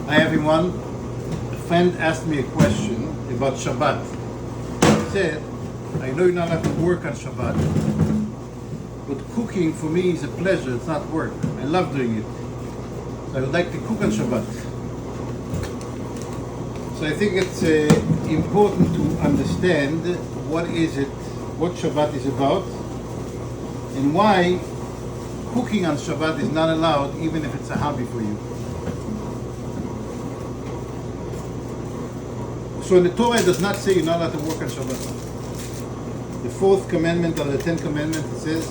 Hi everyone. A friend asked me a question about Shabbat. He said, I know you're not allowed to work on Shabbat, but cooking for me is a pleasure, it's not work. I love doing it. So I would like to cook on Shabbat. So I think it's important to understand what Shabbat is about, and why cooking on Shabbat is not allowed, even if it's a hobby for you. So in the Torah, it does not say you're not allowed to work on Shabbat. The fourth commandment of the 10 Commandments, it says,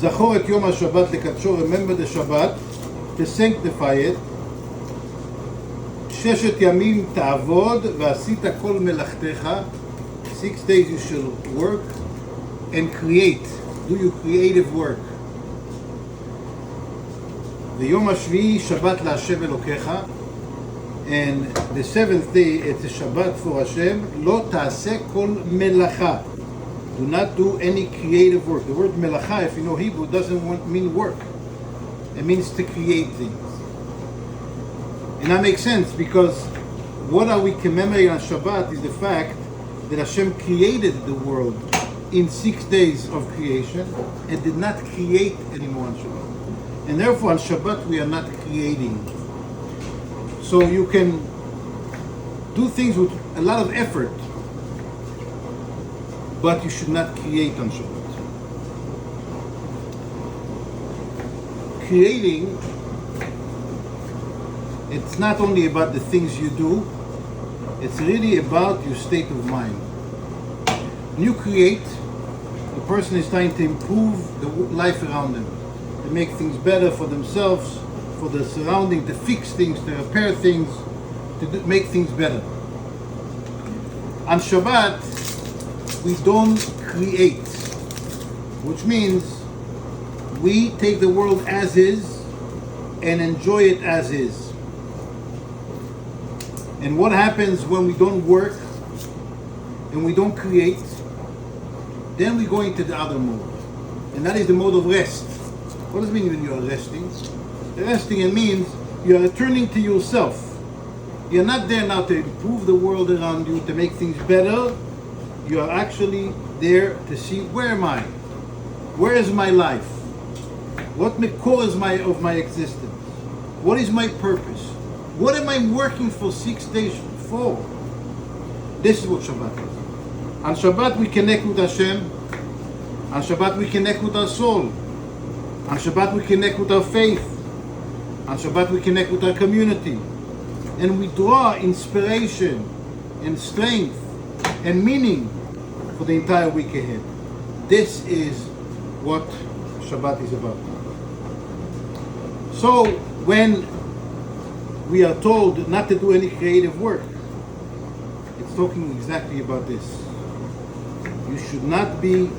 Zachor et Yom HaShabbat lekadsho, remember the Shabbat, to sanctify it. Sheshet yamim ta'avod, v'asita kol melachtecha. 6 days you shall work and create. Do your creative work. The Yom HaShvi'i Shabbat LaHashem Elokecha. And the 7th day, it's a Shabbat for Hashem. Lo ta'aseh kol melacha. Do not do any creative work. The word melacha, if you know Hebrew, doesn't mean work. It means to create things. And that makes sense, because what are we commemorating on Shabbat is the fact that Hashem created the world in 6 days of creation and did not create anymore on Shabbat. And therefore on Shabbat we are not creating. So you can do things with a lot of effort, but you should not create on Shabbat. Creating, it's not only about the things you do, it's really about your state of mind. When you create, the person is trying to improve the life around them, to make things better for themselves, for the surrounding, to fix things, to repair things, to make things better. On Shabbat, we don't create, which means we take the world as is and enjoy it as is. And what happens when we don't work and we don't create? Then we go into the other mode, and that is the mode of rest. What does it mean when you are resting? Resting, it means you are returning to yourself. You're not there now to improve the world around you, to make things better. You are actually there to see, where am I? Where is my life? What core is of my existence? What is my purpose? What am I working for 6 days for? This is what Shabbat is. On Shabbat we connect with Hashem. On Shabbat we connect with our soul. On Shabbat we connect with our faith. On Shabbat we connect with our community. And we draw inspiration and strength and meaning for the entire week ahead. This is what Shabbat is about. So when we are told not to do any creative work, it's talking exactly about this. You should not be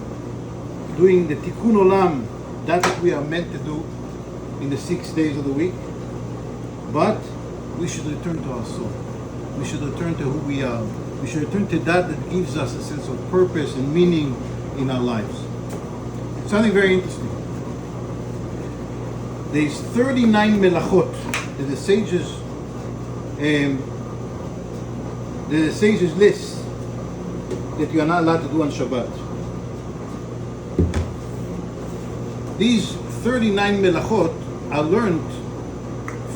doing the tikkun olam, that we are meant to do in the 6 days of the week, but we should return to our soul. We should return to who we are. We should return to that gives us a sense of purpose and meaning in our lives. Something very interesting. There's 39 melachot that the sages list that you are not allowed to do on Shabbat. These 39 melachot are learned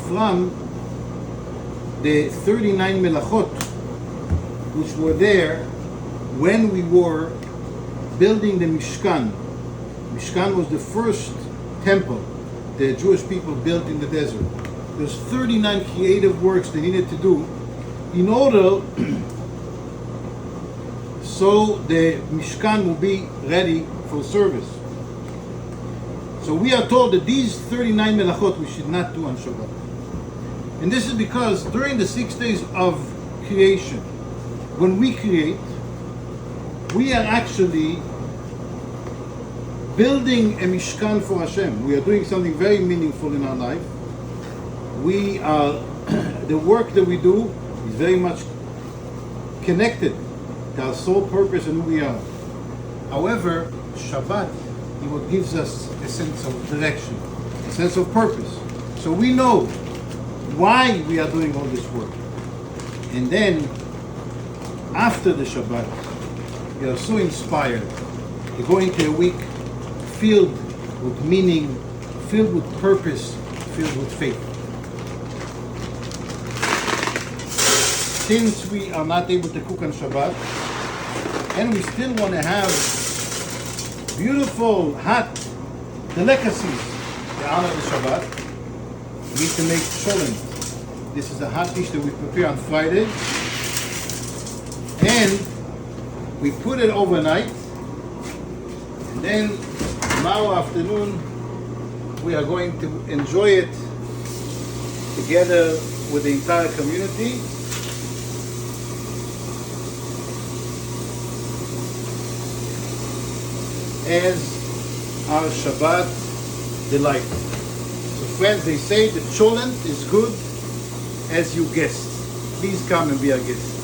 from the 39 melachot which were there when we were building the Mishkan. Mishkan was the first temple the Jewish people built in the desert. There's 39 creative works they needed to do in order so the Mishkan will be ready for service. So we are told that these 39 melachot we should not do on Shabbat. And this is because during the 6 days of creation, when we create, we are actually building a Mishkan for Hashem. We are doing something very meaningful in our life. We are, the work that we do is very much connected to our sole purpose and who we are. However, Shabbat is what gives us a sense of direction, a sense of purpose. So we know why we are doing all this work. And then, after the Shabbat, we are so inspired. We go into a week filled with meaning, filled with purpose, filled with faith. Since we are not able to cook on Shabbat, and we still want to have beautiful, hot delicacies to honor the Shabbat, we need to make cholent. This is a hot dish that we prepare on Friday, and we put it overnight, and then tomorrow afternoon we are going to enjoy it together with the entire community. As our Shabbat delight. So friends, they say the cholent is good as you guessed. Please come and be our guest.